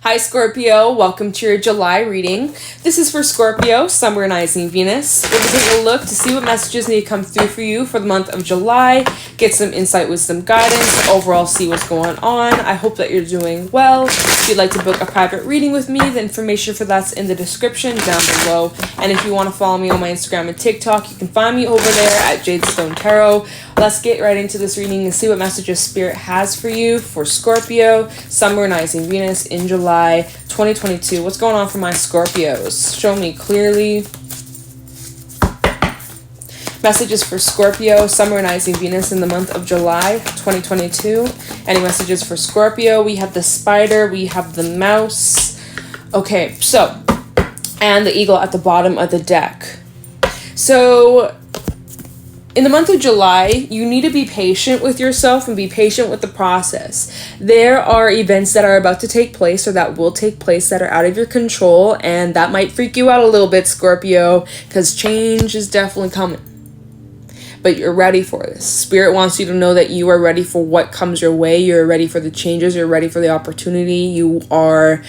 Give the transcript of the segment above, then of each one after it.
Hi Scorpio, welcome to your July reading. This is for Scorpio, Sun, Rising, Venus. We're going to take a look to see what messages need to come through for you for the month of July, get some insight with some guidance, overall see what's going on. I hope that you're doing well. If you'd like to book a private reading with me, the information for that's in the description down below. And if you want to follow me on my Instagram and TikTok, you can find me over there at JadeStoneTarot. Let's get right into this reading and see what messages Spirit has for you for Scorpio, Sun, Rising, Venus in July 2022. What's going on for my Scorpios? Show me clearly. Messages for Scorpio, Sun, Rising, Venus in the month of July 2022. Any messages for Scorpio? We have the spider, we have the mouse. Okay, so, and the eagle at the bottom of the deck. So, in the month of July, you need to be patient with yourself and be patient with the process. There are events that are about to take place or that will take place that are out of your control, and that might freak you out a little bit, Scorpio, because change is definitely coming. But you're ready for this. Spirit wants you to know that you are ready for what comes your way. You're ready for the changes. You're ready for the opportunity. You are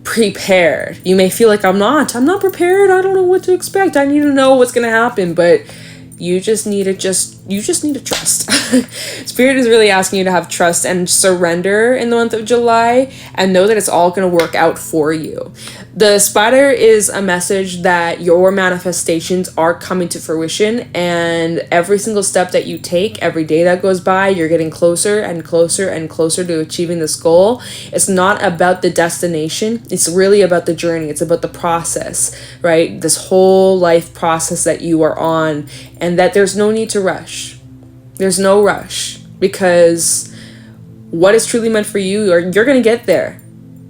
prepared. You may feel like I'm not prepared. I don't know what to expect. I need to know what's going to happen, but you just need to trust. Spirit is really asking you to have trust and surrender in the month of July and know that it's all going to work out for you. The spider is a message that your manifestations are coming to fruition, and every single step that you take, every day that goes by, you're getting closer and closer and closer to achieving this goal. It's not about the destination. It's really about the journey. It's about the process, right? This whole life process that you are on, and that there's no need to rush. There's no rush, because what is truly meant for you, you're going to get there.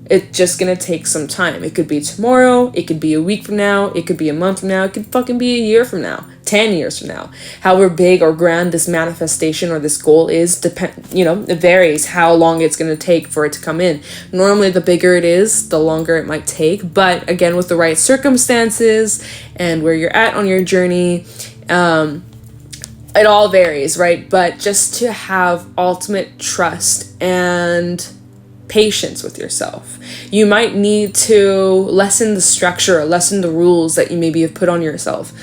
It's just going to take some time. It could be tomorrow. It could be a week from now. It could be a month from now. It could fucking be a year from now. 10 years from now. However big or grand this manifestation or this goal is, it varies how long it's going to take for it to come in. Normally, the bigger it is, the longer it might take. But again, with the right circumstances and where you're at on your journey, it all varies, right? But just to have ultimate trust and patience with yourself. You might need to lessen the structure, lessen the rules that you maybe have put on yourself.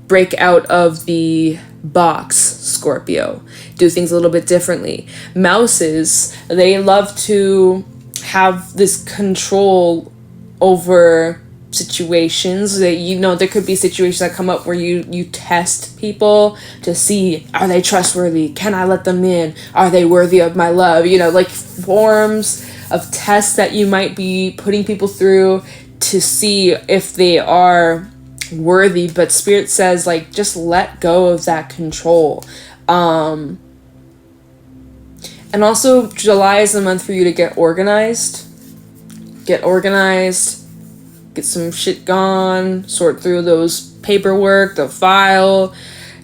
Break out of the box, Scorpio. Do things a little bit differently. Mouses, they love to have this control over situations that there could be situations that come up where you test people to see, are they trustworthy? Can I let them in? Are they worthy of my love? Forms of tests that you might be putting people through to see if they are worthy. But Spirit says, just let go of that control. And also, July is the month for you to get organized. Get some shit gone, sort through those paperwork, the file,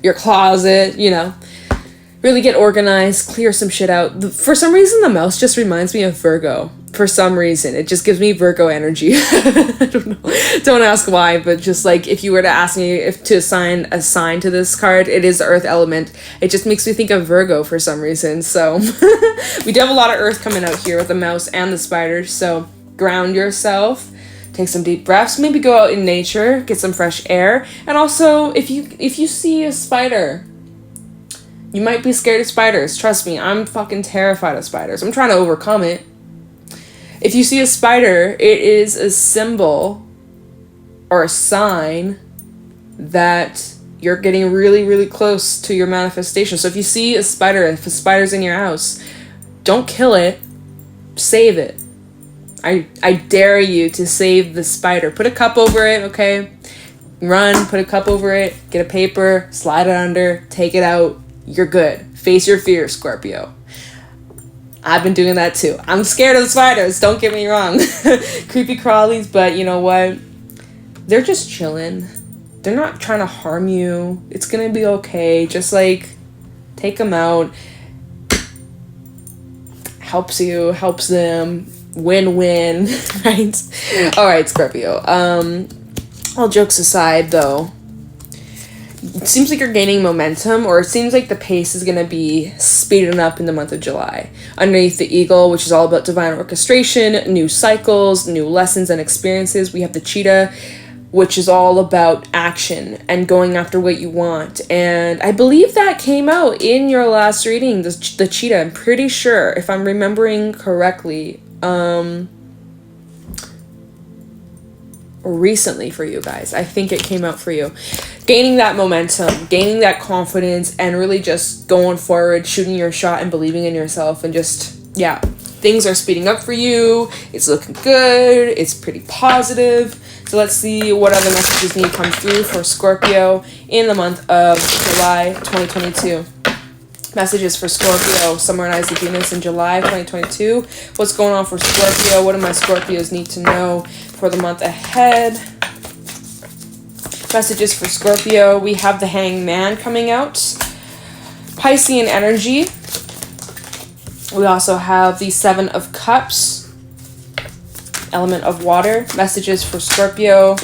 your closet, really get organized, clear some shit out. For some reason, the mouse just reminds me of Virgo. For some reason, it just gives me Virgo energy. I don't know. Don't ask why, but just if you were to ask me if to assign a sign to this card, it is the earth element. It just makes me think of Virgo for some reason. So we do have a lot of earth coming out here with the mouse and the spiders. So ground yourself. Take some deep breaths, maybe go out in nature, get some fresh air. And also, if you see a spider, you might be scared of spiders. Trust me, I'm fucking terrified of spiders. I'm trying to overcome it. If you see a spider, it is a symbol or a sign that you're getting really, really close to your manifestation. So if you see a spider, if a spider's in your house, don't kill it, save it. I dare you to save the spider. Put a cup over it, okay? Run, put a cup over it, get a paper, slide it under, take it out. You're good. Face your fear, Scorpio. I've been doing that too. I'm scared of the spiders, don't get me wrong. Creepy crawlies, but you know what? They're just chilling. They're not trying to harm you. It's gonna be okay. Just take them out. Helps you, helps them. Win-win, right? All right, Scorpio. All jokes aside, though, it seems like you're gaining momentum, or it seems like the pace is going to be speeding up in the month of July. Underneath the eagle, which is all about divine orchestration, new cycles, new lessons and experiences, we have the cheetah, which is all about action and going after what you want. And I believe that came out in your last reading, the cheetah. I'm pretty sure, if I'm remembering correctly, recently for you guys. I think it came out for you. Gaining that momentum, gaining that confidence, and really just going forward, shooting your shot and believing in yourself, and just, yeah, things are speeding up for you. It's looking good. It's pretty positive. So let's see what other messages need to come through for Scorpio in the month of July 2022. Messages for Scorpio, Summer and Isaac Venus in July 2022. What's going on for Scorpio? What do my Scorpios need to know for the month ahead? Messages for Scorpio. We have the Hangman coming out. Piscean energy. We also have the Seven of Cups. Element of water. Messages for Scorpio.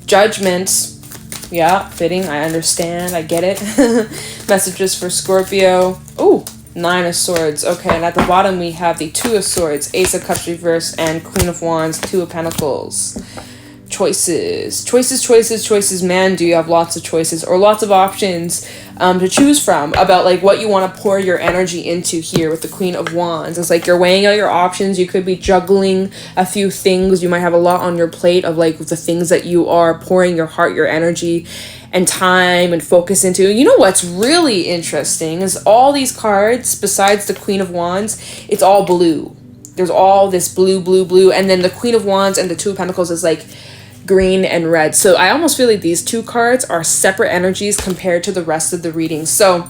Judgment. Yeah, fitting. I understand. I get it. Messages for Scorpio. Ooh, Nine of Swords. Okay, and at the bottom we have the Two of Swords, Ace of Cups reverse, and Queen of Wands, Two of Pentacles. Choices. Man, do you have lots of choices or lots of options to choose from about like what you want to pour your energy into here with the Queen of Wands. It's like you're weighing out your options. You could be juggling a few things. You might have a lot on your plate of like the things that you are pouring your heart, your energy and time and focus into. You know what's really interesting is all these cards, besides the Queen of Wands, it's all blue. There's all this blue, and then the Queen of Wands and the Two of Pentacles is like green and red. So I almost feel like these two cards are separate energies compared to the rest of the reading. So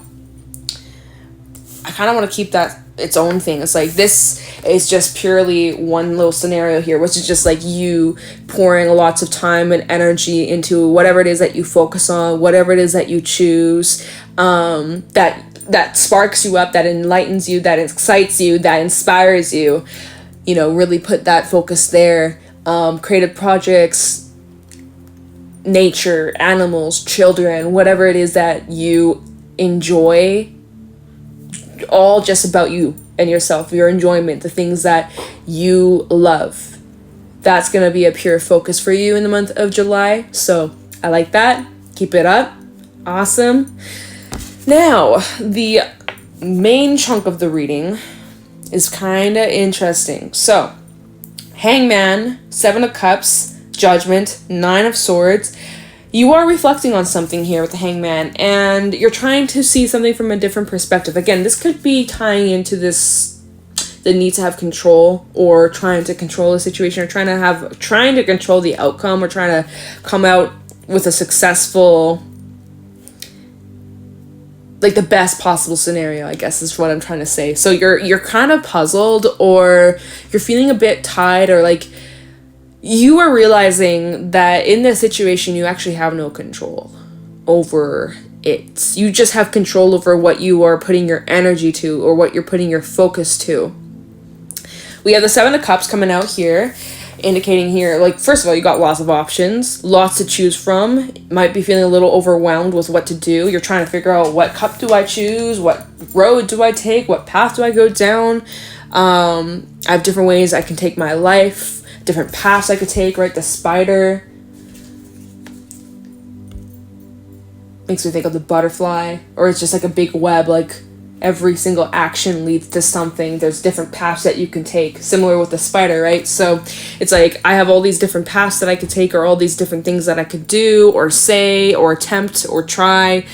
I kind of want to keep that its own thing. It's like this is just purely one little scenario here, which is just like you pouring lots of time and energy into whatever it is that you focus on, whatever it is that you choose, that sparks you up, that enlightens you, that excites you, that inspires you. You know, really put that focus there. Creative projects, nature, animals, children, whatever it is that you enjoy, all just about you and yourself, your enjoyment, the things that you love. That's going to be a pure focus for you in the month of July. So I like that. Keep it up. Awesome. Now, the main chunk of the reading is kind of interesting. So, Hangman, Seven of Cups, Judgment, Nine of Swords. You are reflecting on something here with the Hangman, and you're trying to see something from a different perspective. Again, this could be tying into the need to have control, or trying to control a situation, or trying to control the outcome, or trying to come out with a successful, like the best possible scenario, I guess is what I'm trying to say. So you're kind of puzzled, or you're feeling a bit tied, or like you are realizing that in this situation you actually have no control over it. You just have control over what you are putting your energy to, or what you're putting your focus to. We have the Seven of Cups coming out here, indicating here, like, first of all, you got lots of options, lots to choose from. Might be feeling a little overwhelmed with what to do. You're trying to figure out, what cup do I choose? What road do I take? What path do I go down? I have different ways I can take my life, different paths I could take, right? The spider makes me think of the butterfly, or it's just like a big web, like every single action leads to something. There's different paths that you can take, similar with the spider, right? So it's like I have all these different paths that I could take, or all these different things that I could do or say or attempt or try,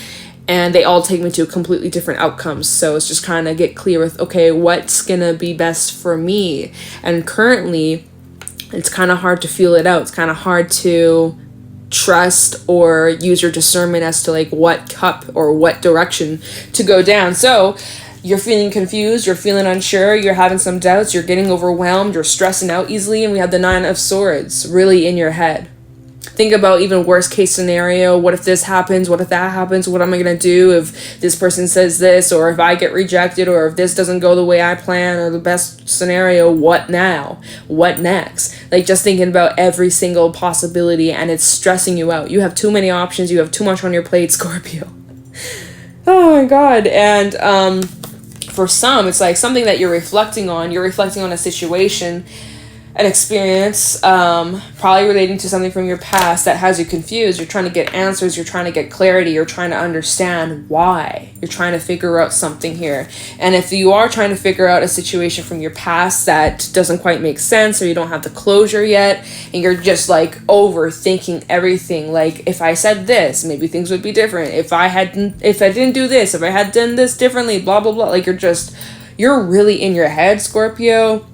and they all take me to completely different outcomes. So it's just kind of get clear with, okay, what's gonna be best for me? And currently it's kind of hard to feel it out. It's kind of hard to trust or use your discernment as to like what cup or what direction to go down. So you're feeling confused, you're feeling unsure, you're having some doubts, you're getting overwhelmed, you're stressing out easily, and we have the Nine of Swords really in your head. think about even worst case scenario. What if this happens? What if that happens? What am I going to do if this person says this, or if I get rejected, or if this doesn't go the way I plan, or the best scenario? What now? What next? Like, just thinking about every single possibility, and it's stressing you out. You have too many options. You have too much on your plate, Scorpio. Oh my God. And for some, it's like something that you're reflecting on. You're reflecting on a situation, an experience, probably relating to something from your past that has you confused. You're trying to get answers. You're trying to get clarity. You're trying to understand why. You're trying to figure out something here. And if you are trying to figure out a situation from your past that doesn't quite make sense, or you don't have the closure yet, and you're just like overthinking everything, like, if I said this, maybe things would be different. If I didn't do this, if I had done this differently, blah, blah, blah. Like, you're really in your head, Scorpio.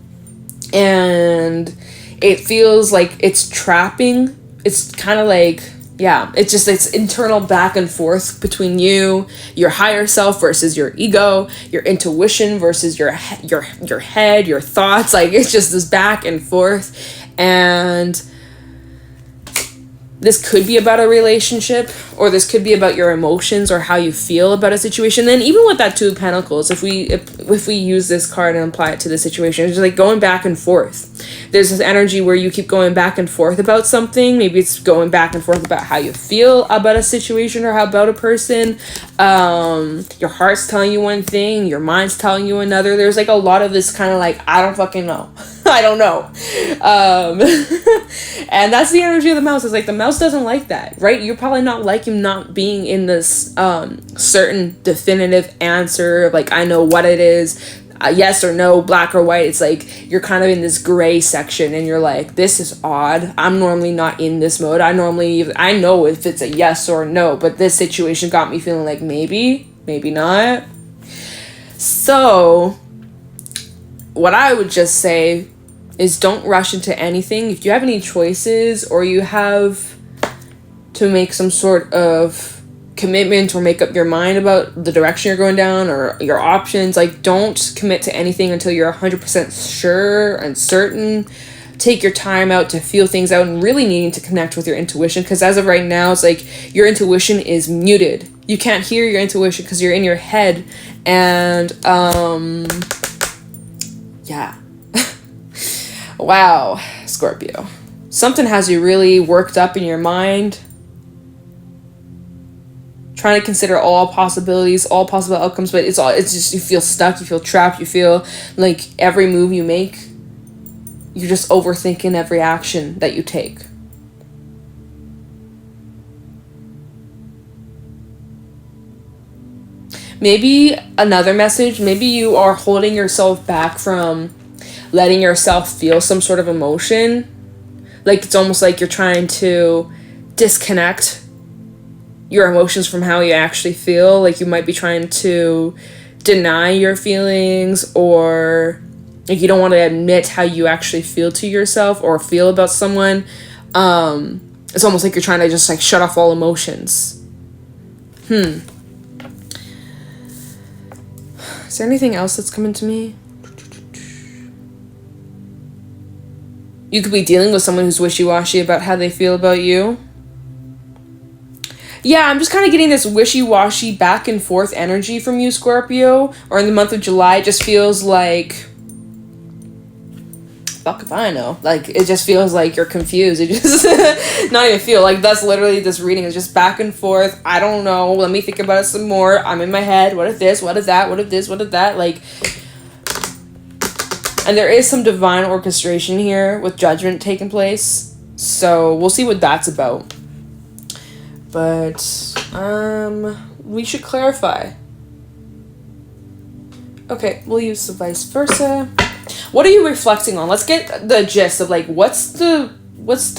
And it feels like it's trapping. It's kind of like, it's internal back and forth between you, your higher self versus your ego, your intuition versus your head, your thoughts. Like, it's just this back and forth. And this could be about a relationship, or this could be about your emotions or how you feel about a situation. Then even with that Two of Pentacles, if we use this card and apply it to the situation, it's just like going back and forth. There's this energy where you keep going back and forth about something. Maybe it's going back and forth about how you feel about a situation or how about a person. Your heart's telling you one thing, your mind's telling you another. There's like a lot of this kind of like, I don't fucking know. I don't know. And that's the energy of the mouse. It's like the mouse doesn't like that, right? You're probably not like him not being in this certain definitive answer. Like, I know what it is. Yes or no, black or white. It's like you're kind of in this gray section, and you're like, this is odd. I'm normally not in this mode. I know if it's a yes or no, but this situation got me feeling like maybe not. So what I would just say is, don't rush into anything. If you have any choices, or you have to make some sort of commitment or make up your mind about the direction you're going down or your options, like, don't commit to anything until you're 100% sure and certain. Take your time out to feel things out and really needing to connect with your intuition, because as of right now, it's like your intuition is muted. You can't hear your intuition because you're in your head. And wow, Scorpio, something has you really worked up in your mind, trying to consider all possibilities, all possible outcomes, but it's just, you feel stuck, you feel trapped, you feel like every move you make, you're just overthinking every action that you take. Maybe another message, maybe you are holding yourself back from letting yourself feel some sort of emotion. Like, it's almost like you're trying to disconnect your emotions from how you actually feel. Like, you might be trying to deny your feelings, or like you don't want to admit how you actually feel to yourself or feel about someone. It's almost like you're trying to just like shut off all emotions. Is there anything else that's coming to me? You could be dealing with someone who's wishy-washy about how they feel about you. Yeah, I'm just kind of getting this wishy-washy back and forth energy from you, Scorpio. Or in the month of July, it just feels like, fuck if I know. Like, it just feels like you're confused. It just, not even feel, like, that's literally this reading is just back and forth. I don't know. Let me think about it some more. I'm in my head. What if this? What if that? What if this? What if that? Like, and there is some divine orchestration here with judgment taking place. So we'll see what that's about. But we should clarify. Okay, we'll use the vice versa. What are you reflecting on? Let's get the gist of like what's the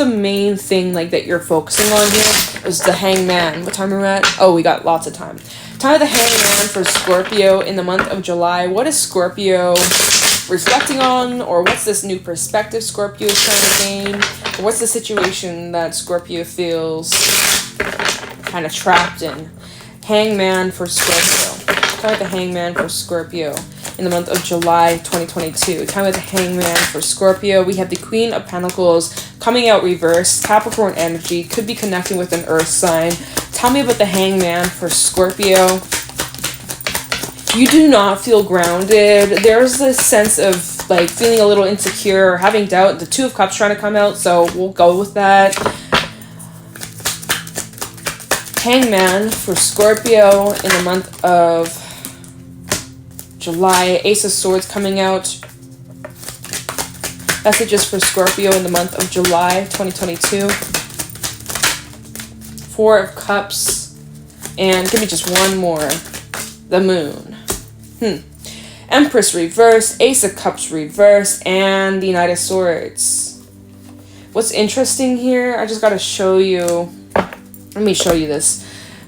main thing like that you're focusing on here? Is the Hangman. What time are we at? Oh, we got lots of time. Time of the Hangman for Scorpio in the month of July. What is Scorpio reflecting on, or what's this new perspective Scorpio is trying to gain? Or what's the situation that Scorpio feels kind of trapped in? Hangman for Scorpio. Try the Hangman for Scorpio. in the month of July 2022. Time with the Hangman for Scorpio. We have the Queen of Pentacles coming out reversed. Capricorn energy. Could be connecting with an earth sign. Tell me about the Hangman for Scorpio. You do not feel grounded. There's this sense of like feeling a little insecure or having doubt. The Two of Cups trying to come out, so we'll go with that. Hangman for Scorpio in the month of July. Ace of Swords coming out. Messages for Scorpio in the month of July 2022. Four of Cups. And give me just one more. The Moon. Empress reversed, Ace of Cups reversed, and the Knight of Swords. What's interesting here, I just gotta show you. Let me show you this.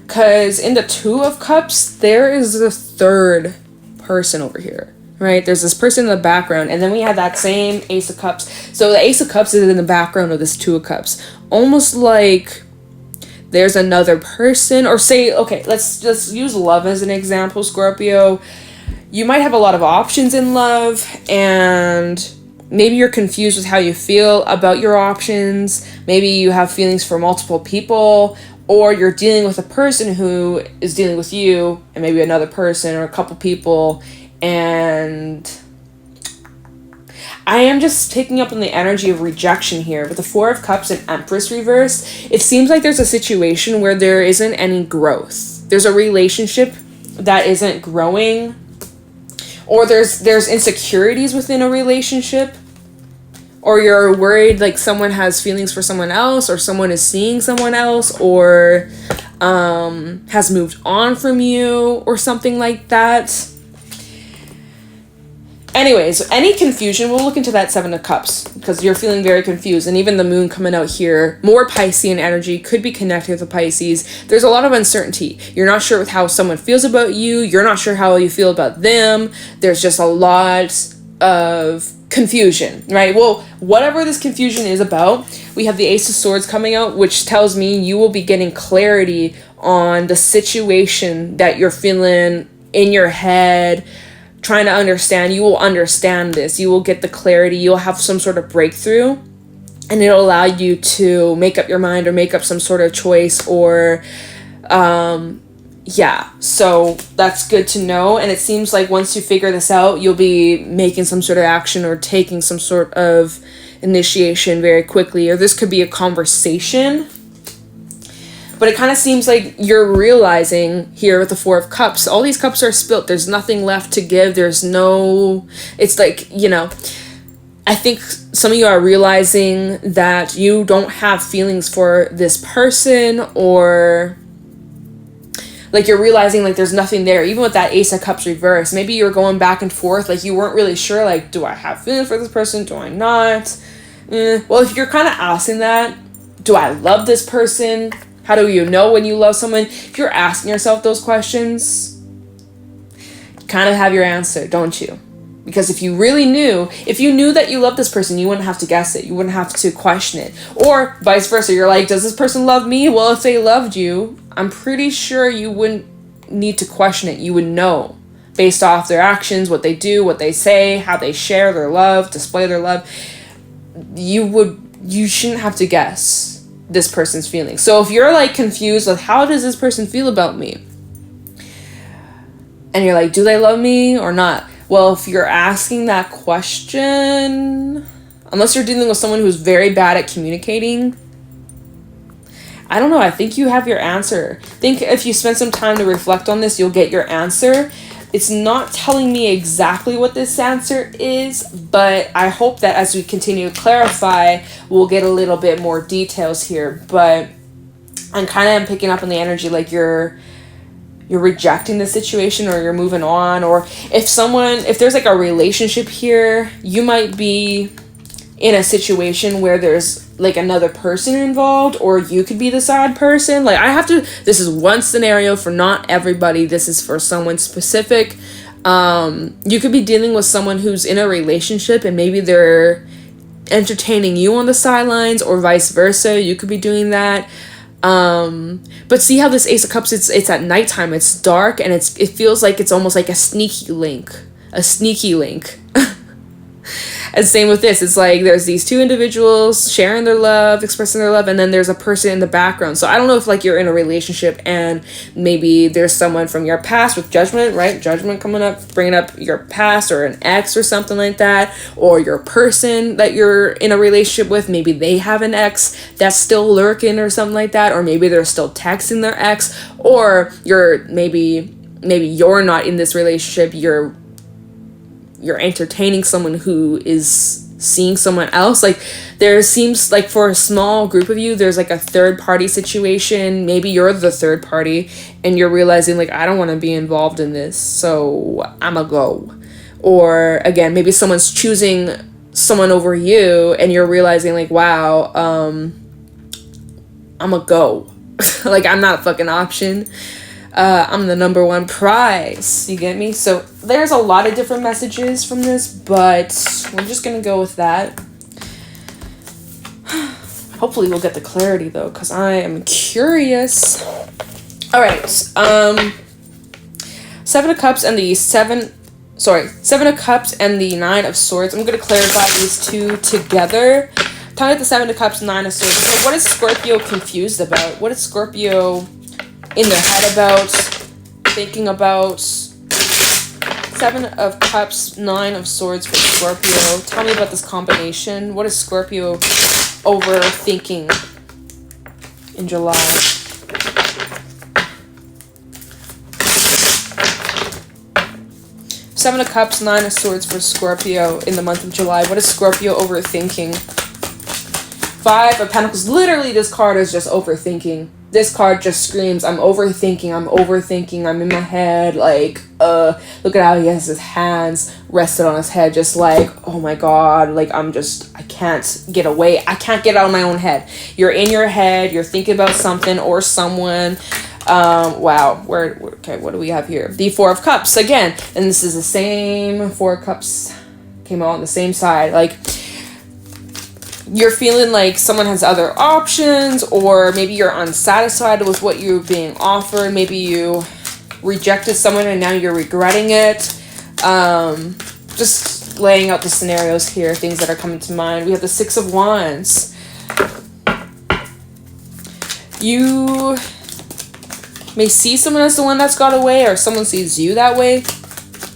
Because in the Two of Cups, there is a third person over here. Right? There's this person in the background, and then we have that same Ace of Cups. So the Ace of Cups is in the background of this Two of Cups. Almost like there's another person, or say, okay, let's just use love as an example, Scorpio. You might have a lot of options in love, and maybe you're confused with how you feel about your options. Maybe you have feelings for multiple people, or you're dealing with a person who is dealing with you, and maybe another person or a couple people, and I am just picking up on the energy of rejection here. With the Four of Cups and Empress reversed, it seems like there's a situation where there isn't any growth. There's a relationship that isn't growing, or there's insecurities within a relationship, or you're worried like someone has feelings for someone else, or someone is seeing someone else, or has moved on from you, or something like that. Anyways, any confusion, we'll look into that Seven of Cups, because you're feeling very confused. And even the Moon coming out here, more Piscean energy, could be connected with the Pisces. There's a lot of uncertainty. You're not sure with how someone feels about you. You're not sure how you feel about them. There's just a lot of confusion, right? Well, whatever this confusion is about, we have the Ace of Swords coming out, which tells me you will be getting clarity on the situation that you're feeling in your head, trying to understand. You will understand this. You will get the clarity. You'll have some sort of breakthrough, and it'll allow you to make up your mind or make up some sort of choice, or yeah, so that's good to know. And it seems like once you figure this out, you'll be making some sort of action or taking some sort of initiation very quickly, or this could be a conversation. But it kind of seems like you're realizing here with the Four of Cups, all these cups are spilt. There's nothing left to give. There's no, it's like, you know, I think some of you are realizing that you don't have feelings for this person, or like you're realizing like there's nothing there. Even with that Ace of Cups reverse, maybe you're going back and forth. Like you weren't really sure, like, do I have feelings for this person? Do I not? Well, if you're kind of asking that, do I love this person? How do you know when you love someone? If you're asking yourself those questions, you kind of have your answer, don't you? Because if you really knew, if you knew that you love this person, you wouldn't have to guess it. You wouldn't have to question it. Or vice versa. You're like, does this person love me? Well, if they loved you, I'm pretty sure you wouldn't need to question it. You would know based off their actions, what they do, what they say, how they share their love, display their love. You shouldn't have to guess this person's feelings. So if you're like confused with how does this person feel about me, and you're like, do they love me or not? Well, if you're asking that question, unless you're dealing with someone who's very bad at communicating, I don't know, I think you have your answer. I think if you spend some time to reflect on this, you'll get your answer. It's not telling me exactly what this answer is, but I hope that as we continue to clarify, we'll get a little bit more details here. But I'm kind of picking up on the energy like you're rejecting the situation, or you're moving on. Or if there's like a relationship here, you might be in a situation where there's like another person involved, or you could be the sad person. Like this is one scenario for not everybody. This is for someone specific. You could be dealing with someone who's in a relationship and maybe they're entertaining you on the sidelines, or vice versa. You could be doing that. But see how this Ace of Cups, it's at nighttime, it's dark, and it feels like it's almost like a sneaky link a sneaky link. And same with this. It's like there's these two individuals sharing their love, expressing their love, and then there's a person in the background. So I don't know if like you're in a relationship and maybe there's someone from your past with judgment, right? Judgment coming up, bringing up your past or an ex or something like that. Or your person that you're in a relationship with, maybe they have an ex that's still lurking or something like that. Or maybe they're still texting their ex. Or you're maybe you're not in this relationship. You're entertaining someone who is seeing someone else. Like there seems like for a small group of you, there's like a third party situation. Maybe you're the third party and you're realizing like, I don't want to be involved in this, so I'ma go. Or again, maybe someone's choosing someone over you and you're realizing like, wow, I'ma go. Like I'm not a fucking option. I'm the number one prize. You get me? So there's a lot of different messages from this, but we're just going to go with that. Hopefully we'll get the clarity though, because I am curious. All right. 7 of Cups and the 7 of Cups and the 9 of Swords. I'm going to clarify these two together. Talking about the 7 of Cups, 9 of Swords. So what is Scorpio confused about? What is Scorpio in their head about, thinking about? 7 of Cups, 9 of Swords for Scorpio. Tell me about this combination. What is Scorpio overthinking in July? Seven of Cups, 9 of Swords for Scorpio in the month of July. What is Scorpio overthinking? 5 of Pentacles. Literally, this card is just overthinking. This card just screams, I'm overthinking, I'm in my head, like, look at how he has his hands rested on his head, just like, oh my god, like, I can't get away, I can't get out of my own head. You're in your head, you're thinking about something or someone. Wow, okay, what do we have here? The 4 of Cups, again, and this is the same 4 of Cups, came out on the same side, like, you're feeling like someone has other options, or maybe you're unsatisfied with what you're being offered. Maybe you rejected someone and now you're regretting it. Just laying out the scenarios here, things that are coming to mind. We have the 6 of Wands. You may see someone as the one that's got away, or someone sees you that way.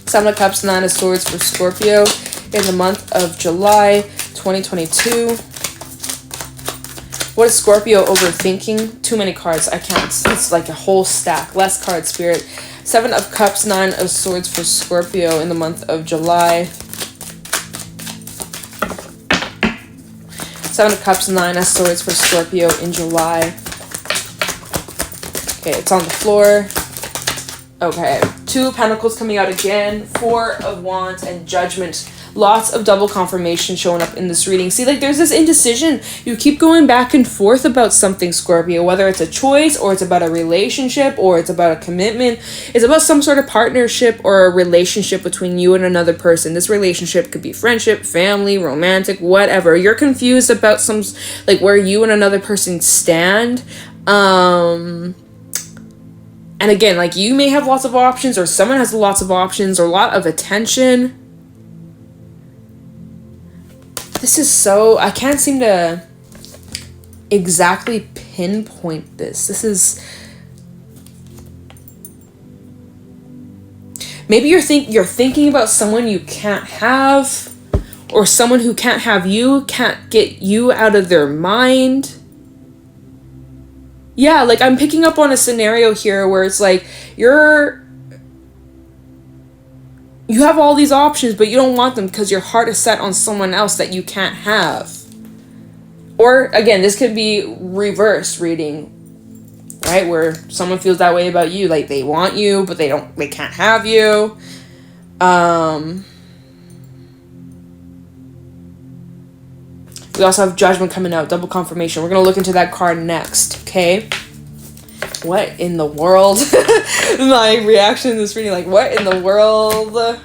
7 of Cups, 9 of Swords for Scorpio in the month of July 2022. What is Scorpio overthinking? Too many cards. I can't. It's like a whole stack. Less card, Spirit. 7 of Cups, 9 of Swords for Scorpio in the month of July. 7 of Cups, 9 of Swords for Scorpio in July. Okay, it's on the floor. Okay, 2 of Pentacles coming out again. 4 of Wands and Judgment. Lots of double confirmation showing up in this reading. See, like, there's this indecision. You keep going back and forth about something, Scorpio, whether it's a choice or it's about a relationship or it's about a commitment. It's about some sort of partnership or a relationship between you and another person. This relationship could be friendship, family, romantic, whatever. You're confused about some, like, where you and another person stand. And again, like, you may have lots of options, or someone has lots of options, or a lot of attention. This is so, I can't seem to exactly pinpoint this. This is, maybe you're thinking about someone you can't have, or someone who can't have you, can't get you out of their mind. Yeah, like, I'm picking up on a scenario here where it's like you have all these options, but you don't want them because your heart is set on someone else that you can't have. Or, again, this could be reverse reading, right? Where someone feels that way about you, like they want you, but they can't have you. We also have Judgment coming out, double confirmation. We're going to look into that card next, okay? What in the world? My reaction to this reading, like, what in the world?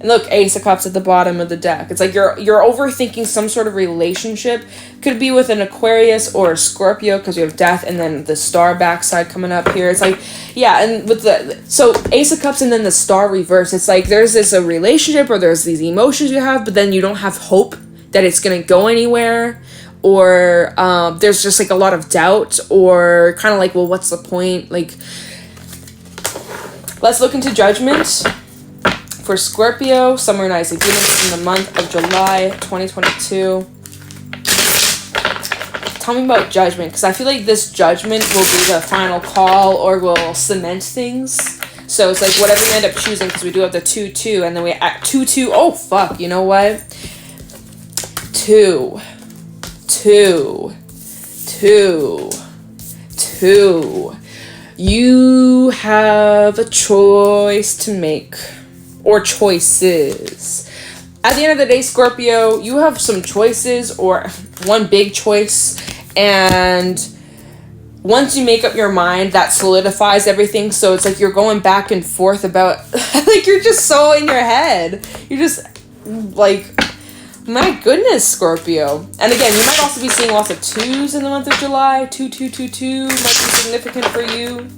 And look, Ace of Cups at the bottom of the deck. It's like you're overthinking some sort of relationship. Could be with an Aquarius or a Scorpio, because you have Death and then the Star backside coming up here. It's like, yeah, and with so Ace of Cups and then the Star reverse. It's like there's a relationship or there's these emotions you have, but then you don't have hope that it's going to go anywhere. Or there's just like a lot of doubt, or kind of like, well, what's the point? Like, let's look into Judgment for Scorpio, Summer and Isaac Venus in the month of July 2022. Tell me about Judgment, because I feel like this Judgment will be the final call or will cement things. So it's like whatever you end up choosing, because we do have the 2-2, and then we at 2-2. Oh, fuck, you know what? 2. You have a choice to make, or choices. At the end of the day, Scorpio, you have some choices, or one big choice, and once you make up your mind, that solidifies everything. So it's like you're going back and forth about, like, you're just so in your head. You're just like, my goodness, Scorpio. And again, you might also be seeing lots of 2s in the month of July. 2 might be significant for you.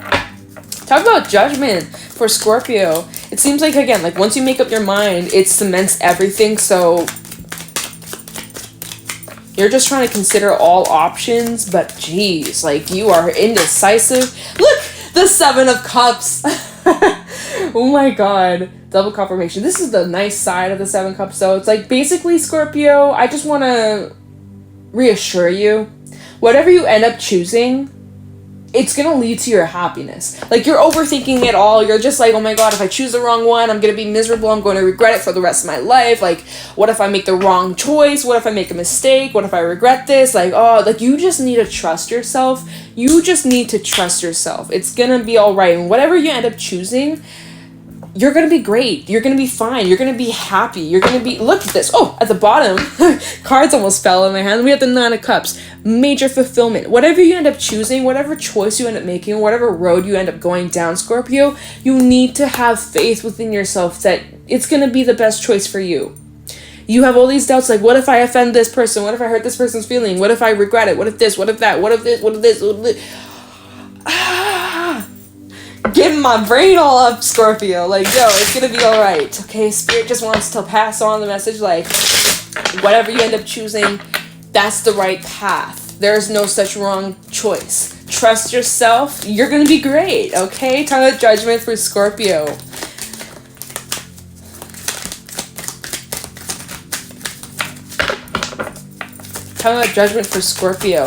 Talk about Judgment for Scorpio. It seems like, again, like once you make up your mind, it cements everything. So you're just trying to consider all options, but geez, like you are indecisive. Look, the 7 of Cups. Oh my god. Double confirmation. This is the nice side of the 7 Cups. So it's like basically, Scorpio, I just want to reassure you, whatever you end up choosing, it's going to lead to your happiness. Like, you're overthinking it all. You're just like, oh my god, if I choose the wrong one, I'm going to be miserable. I'm going to regret it for the rest of my life. Like, what if I make the wrong choice? What if I make a mistake? What if I regret this? Like, oh, like, you just need to trust yourself. You just need to trust yourself. It's going to be all right. And whatever you end up choosing, you're going to be great. You're going to be fine. You're going to be happy. You're going to be... Look at this. Oh, at the bottom, cards almost fell in my hand. We have the 9 of Cups. Major fulfillment. Whatever you end up choosing, whatever choice you end up making, whatever road you end up going down, Scorpio, you need to have faith within yourself that it's going to be the best choice for you. You have all these doubts like, what if I offend this person? What if I hurt this person's feeling? What if I regret it? What if this? What if that? What if this? What if this? What if this? Getting my brain all up, Scorpio. Like, yo, it's gonna be alright. Okay, Spirit just wants to pass on the message, like, whatever you end up choosing, that's the right path. There's no such wrong choice. Trust yourself. You're gonna be great, okay? Time of Judgment for Scorpio. Time of Judgment for Scorpio.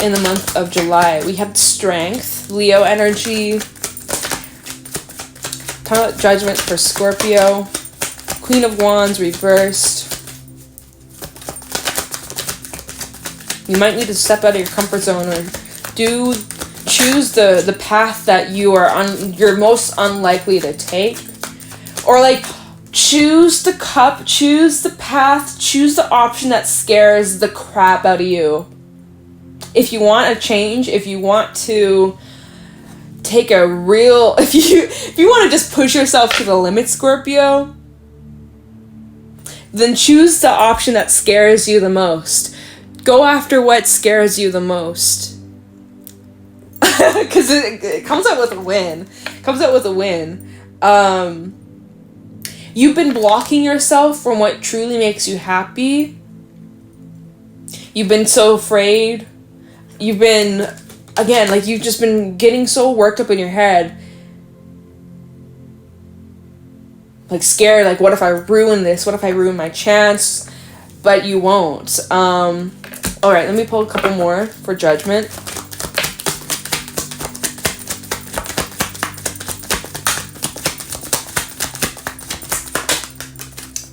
In the month of July, we have Strength, Leo energy. Time of Judgment for Scorpio. Queen of Wands reversed. You might need to step out of your comfort zone or choose the path that you are you're most unlikely to take, or like choose the cup, choose the path, choose the option that scares the crap out of you. If you want a change, if you want to take a real, if you want to just push yourself to the limit, Scorpio, then choose the option that scares you the most. Go after what scares you the most. Because it comes out with a win. You've been blocking yourself from what truly makes you happy. You've been so afraid. You've been, again, like you've just been getting so worked up in your head. Like scared, like what if I ruin this? What if I ruin my chance? But you won't. Alright, let me pull a couple more for Judgment.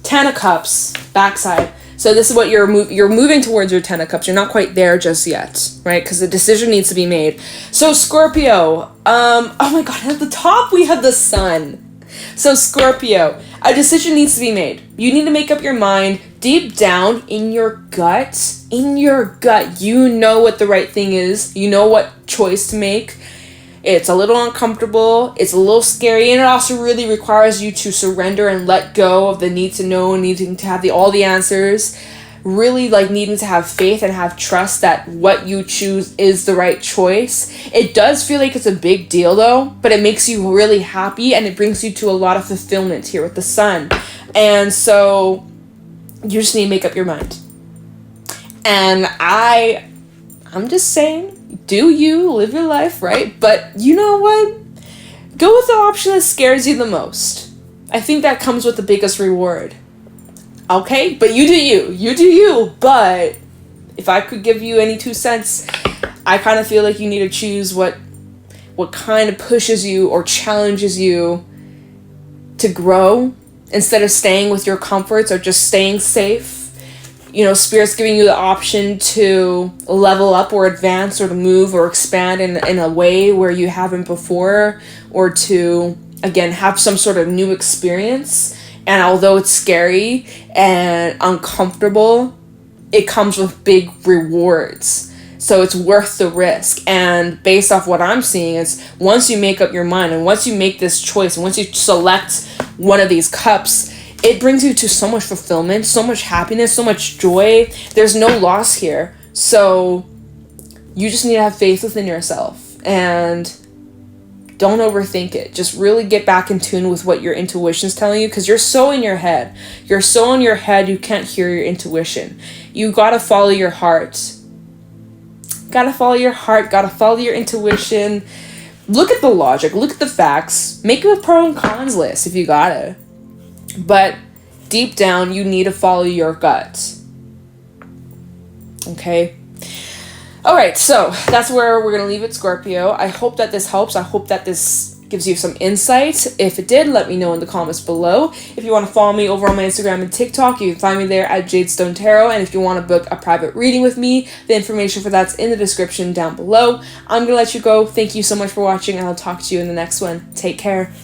Ten of Cups, backside. So this is what you're moving towards your 10 of Cups. You're not quite there just yet, right? Because the decision needs to be made. So Scorpio, oh my god, at the top we have the Sun. So Scorpio, a decision needs to be made. You need to make up your mind deep down in your gut. In your gut, you know what the right thing is. You know what choice to make. It's a little uncomfortable, it's a little scary, and it also really requires you to surrender and let go of the need to know, needing to have all the answers. Really like needing to have faith and have trust that what you choose is the right choice. It does feel like it's a big deal though, but it makes you really happy and it brings you to a lot of fulfillment here with the sun. And so you just need to make up your mind. And I'm just saying, do you live your life, right? But you know what? Go with the option that scares you the most. I think that comes with the biggest reward. Okay, but you do you, but if I could give you any 2 cents, I kind of feel like you need to choose what kind of pushes you or challenges you to grow instead of staying with your comforts or just staying safe. You know, Spirit's giving you the option to level up or advance or to move or expand in a way where you haven't before, or to, again, have some sort of new experience. And although it's scary and uncomfortable, it comes with big rewards. So it's worth the risk. And based off what I'm seeing is once you make up your mind and once you make this choice and once you select one of these cups, it brings you to so much fulfillment, so much happiness, so much joy. There's no loss here. So you just need to have faith within yourself and don't overthink it. Just really get back in tune with what your intuition's telling you, because you're so in your head. You're so in your head, you can't hear your intuition. You gotta follow your heart. Gotta follow your heart, gotta follow your intuition. Look at the logic, look at the facts. Make a pro and cons list if you gotta. But deep down, you need to follow your gut. Okay? Alright, so that's where we're going to leave it, Scorpio. I hope that this helps. I hope that this gives you some insight. If it did, let me know in the comments below. If you want to follow me over on my Instagram and TikTok, you can find me there at JadeStoneTarot. And if you want to book a private reading with me, the information for that's in the description down below. I'm going to let you go. Thank you so much for watching, and I'll talk to you in the next one. Take care.